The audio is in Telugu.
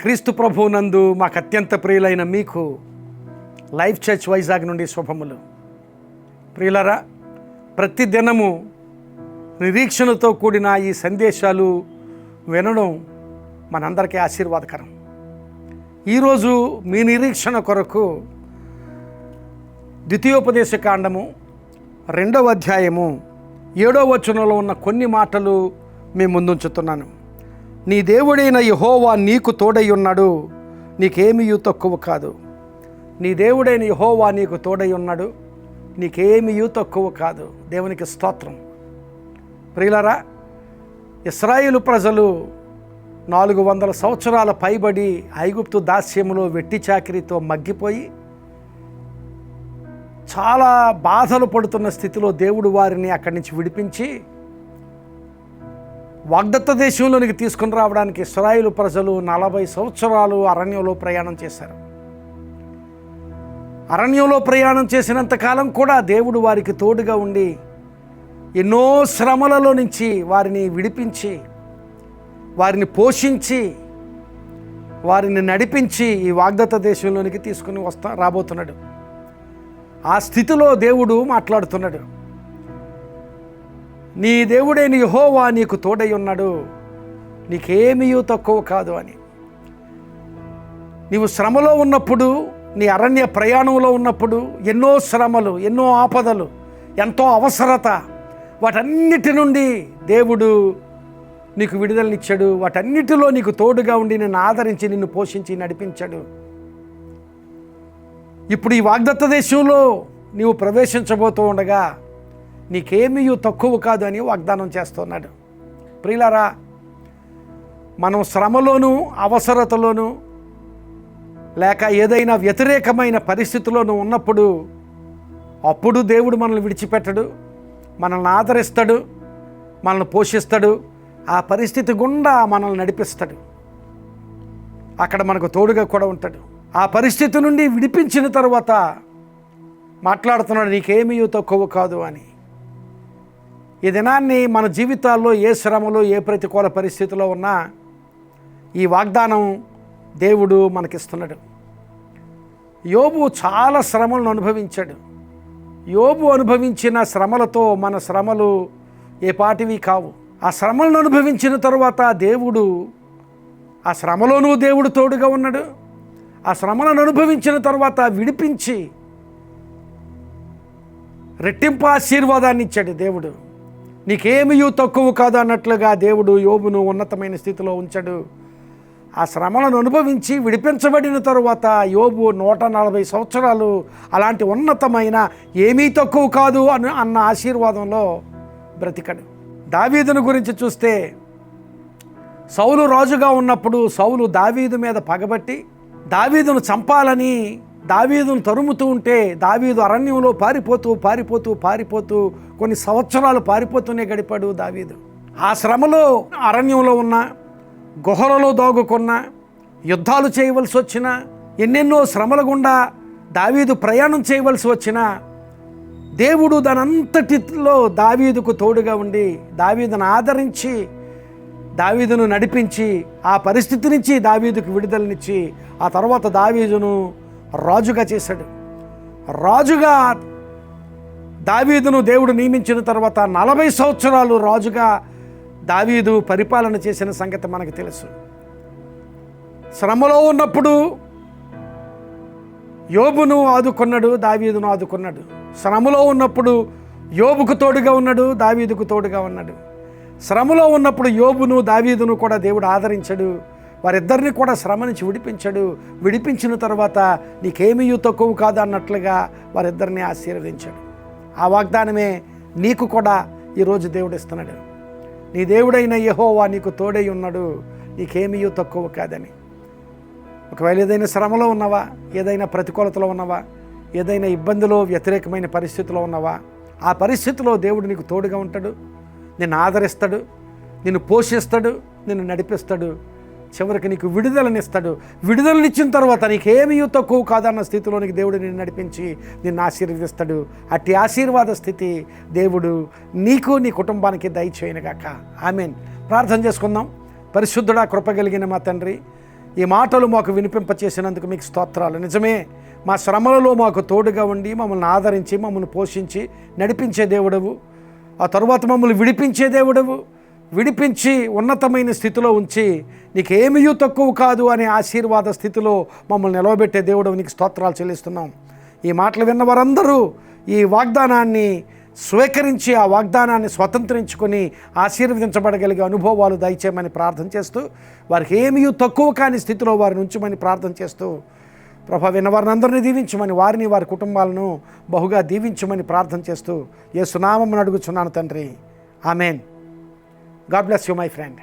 క్రీస్తు ప్రభువునందు మాకు అత్యంత ప్రియులైన మీకు లైఫ్ చర్చ్ వైజాగ్ నుండి శుభములు. ప్రియులరా, ప్రతి దినము నిరీక్షణతో కూడిన ఈ సందేశాలు వినడం మనందరికీ ఆశీర్వాదకరం. ఈరోజు మీ నిరీక్షణ కొరకు ద్వితీయోపదేశ కాండము 2వ అధ్యాయము 7వ వచనంలో ఉన్న కొన్ని మాటలు మేము ముందుంచుతున్నాను. నీ దేవుడైన యెహోవా నీకు తోడై ఉన్నాడు, నీకేమీయూ తక్కువ కాదు. నీ దేవుడైన యెహోవా నీకు తోడై ఉన్నాడు, నీకేమీయూ తక్కువ కాదు. దేవునికి స్తోత్రం. ప్రియులారా, ఇశ్రాయేలు ప్రజలు 400 సంవత్సరాల పైబడి ఐగుప్తు దాస్యములో వెట్టి చాకిరీతో మగ్గిపోయి చాలా బాధలు పడుతున్న స్థితిలో దేవుడు వారిని అక్కడి నుంచి విడిపించి వాగ్దత్త దేశంలోనికి తీసుకుని రావడానికి ఇశ్రాయేలు ప్రజలు 40 సంవత్సరాలు అరణ్యంలో ప్రయాణం చేశారు. అరణ్యంలో ప్రయాణం చేసినంత కాలం కూడా దేవుడు వారికి తోడుగా ఉండి ఎన్నో శ్రమలలో నుంచి వారిని విడిపించి, వారిని పోషించి, వారిని నడిపించి ఈ వాగ్దత్త దేశంలోనికి తీసుకుని రాబోతున్నాడు. ఆ స్థితిలో దేవుడు మాట్లాడుతున్నాడు. నీ దేవుడైన యెహోవా నీకు తోడై ఉన్నాడు, నీకేమీయూ తక్కువ కాదు అని. నీవు శ్రమలో ఉన్నప్పుడు, నీ అరణ్య ప్రయాణంలో ఉన్నప్పుడు ఎన్నో శ్రమలు, ఎన్నో ఆపదలు, ఎంతో అవసరత, వాటన్నిటి నుండి దేవుడు నీకు విడుదలనిచ్చాడు. వాటన్నిటిలో నీకు తోడుగా ఉండి నిన్ను ఆదరించి, నిన్ను పోషించి నడిపించాడు. ఇప్పుడు ఈ వాగ్దత్త దేశంలో నీవు ప్రవేశించబోతూ ఉండగా నీకేమీయూ తక్కువ కాదు అని వాగ్దానం చేస్తున్నాడు. ప్రియులారా, మనం శ్రమలోనూ, అవసరతలోనూ, లేక ఏదైనా వ్యతిరేకమైన పరిస్థితిలోనూ ఉన్నప్పుడు అప్పుడు దేవుడు మనల్ని విడిచిపెట్టడు, మనల్ని ఆదరిస్తాడు, మనల్ని పోషిస్తాడు, ఆ పరిస్థితి గుండా మనల్ని నడిపిస్తాడు. అక్కడ మనకు తోడుగా కూడా ఉంటాడు. ఆ పరిస్థితి నుండి విడిపించిన తర్వాత మాట్లాడుతున్నాడు, నీకేమీయూ తక్కువ కాదు అని. ఈ దినాన్ని మన జీవితాల్లో ఏ శ్రమలో, ఏ ప్రతికూల పరిస్థితిలో ఉన్నా ఈ వాగ్దానం దేవుడు మనకిస్తున్నాడు. యోబు చాలా శ్రమలను అనుభవించాడు. యోబు అనుభవించిన శ్రమలతో మన శ్రమలు ఏ పాటివి కావు. ఆ శ్రమలను అనుభవించిన తరువాత దేవుడు, ఆ శ్రమలోనూ దేవుడు తోడుగా ఉన్నాడు. ఆ శ్రమలను అనుభవించిన తర్వాత విడిపించి రెట్టింపు ఆశీర్వాదాన్ని ఇచ్చాడు దేవుడు. నీకేమీయూ తక్కువ కాదు అన్నట్లుగా దేవుడు యోబును ఉన్నతమైన స్థితిలో ఉంచాడు. ఆ శ్రమలను అనుభవించి విడిపించబడిన తరువాత యోబు 140 సంవత్సరాలు అలాంటి ఉన్నతమైన ఏమీ తక్కువ కాదు అన్న ఆశీర్వాదంలో బ్రతికాడు. దావీదును గురించి చూస్తే, సౌలు రాజుగా ఉన్నప్పుడు సౌలు దావీదు మీద పగబట్టి దావీదును చంపాలని దావీదును తరుముతూ ఉంటే దావీదు అరణ్యంలో పారిపోతూ కొన్ని సంవత్సరాలు పారిపోతూనే గడిపాడు దావీదు. ఆ శ్రమలో అరణ్యంలో ఉన్న, గుహలలో దాగుకున్న, యుద్ధాలు చేయవలసి వచ్చిన, ఎన్నెన్నో శ్రమల గుండా దావీదు ప్రయాణం చేయవలసి వచ్చిన దేవుడు దానంతటిలో దావీదుకు తోడుగా ఉండి దావీదును ఆదరించి, దావీదును నడిపించి, ఆ పరిస్థితి నుంచి దావీదుకు విడుదలనిచ్చి ఆ తర్వాత దావీదును రాజుగా చేశాడు. రాజుగా దావీదును దేవుడు నియమించిన తర్వాత 40 సంవత్సరాలు రాజుగా దావీదు పరిపాలన చేసిన సంగతి మనకు తెలుసు. శ్రమలో ఉన్నప్పుడు యోబును ఆదుకున్నాడు, దావీదును ఆదుకున్నాడు. శ్రమలో ఉన్నప్పుడు యోబుకు తోడుగా ఉన్నాడు, దావీదుకు తోడుగా ఉన్నాడు. శ్రమలో ఉన్నప్పుడు యోబును, దావీదును కూడా దేవుడు ఆదరించాడు. వారిద్దరిని కూడా శ్రమ నుంచి విడిపించాడు. విడిపించిన తర్వాత నీకేమీయూ తక్కువ కాదు అన్నట్లుగా వారిద్దరిని ఆశీర్వదించాడు. ఆ వాగ్దానమే నీకు కూడా ఈరోజు దేవుడు ఇస్తున్నాడు. నీ దేవుడైన యెహోవా నీకు తోడై ఉన్నాడు, నీకేమీయూ తక్కువ కాదని. ఒకవేళ ఏదైనా శ్రమలో ఉన్నావా, ఏదైనా ప్రతికూలతలో ఉన్నావా, ఏదైనా ఇబ్బందిలో, వ్యతిరేకమైన పరిస్థితిలో ఉన్నావా, ఆ పరిస్థితిలో దేవుడు నీకు తోడుగా ఉంటాడు, నిన్ను ఆదరిస్తాడు, నిన్ను పోషిస్తాడు, నిన్ను నడిపిస్తాడు. చివరికి నీకు విడుదలనిస్తాడు. విడుదలనిచ్చిన తర్వాత నీకేమీ తక్కువ కాదన్న స్థితిలోనికి దేవుడు నిన్ను నడిపించి నిన్ను ఆశీర్వదిస్తాడు. అట్టి ఆశీర్వాద స్థితి దేవుడు నీకు, నీ కుటుంబానికి దయచేయనుగాక. ఆమేన్. ప్రార్థన చేసుకుందాం. పరిశుద్ధుడా, కృప కలిగిన మా తండ్రి, ఈ మాటలు మాకు వినిపింపచేసినందుకు మీకు స్తోత్రాలు. నిజమే, మా శ్రమలలో మాకు తోడుగా ఉండి మమ్మల్ని ఆదరించి మమ్మల్ని పోషించి నడిపించే దేవుడవు. ఆ తరువాత మమ్మల్ని విడిపించే దేవుడవు. విడిపించి ఉన్నతమైన స్థితిలో ఉంచి నీకేమీ తక్కువ కాదు అనే ఆశీర్వాద స్థితిలో మమ్మల్ని నిలవబెట్టే దేవుడవు. నీకు స్తోత్రాలు చెల్లిస్తున్నాం. ఈ మాటలు విన్న వారందరూ ఈ వాగ్దానాన్ని స్వీకరించి ఆ వాగ్దానాన్ని స్వతంత్రించుకొని ఆశీర్వదించబడగలిగే అనుభవాలు దయచేయమని ప్రార్థన చేస్తూ, వారికి ఏమీ తక్కువ కాని స్థితిలో వారిని ఉంచమని ప్రార్థన చేస్తూ, ప్రభా విన్నవారిని అందరినీ దీవించమని, వారిని వారి కుటుంబాలను బహుగా దీవించమని ప్రార్థన చేస్తూ యేసు నామమున అడుగుచున్నాను తండ్రి. Amen. God bless you my friend.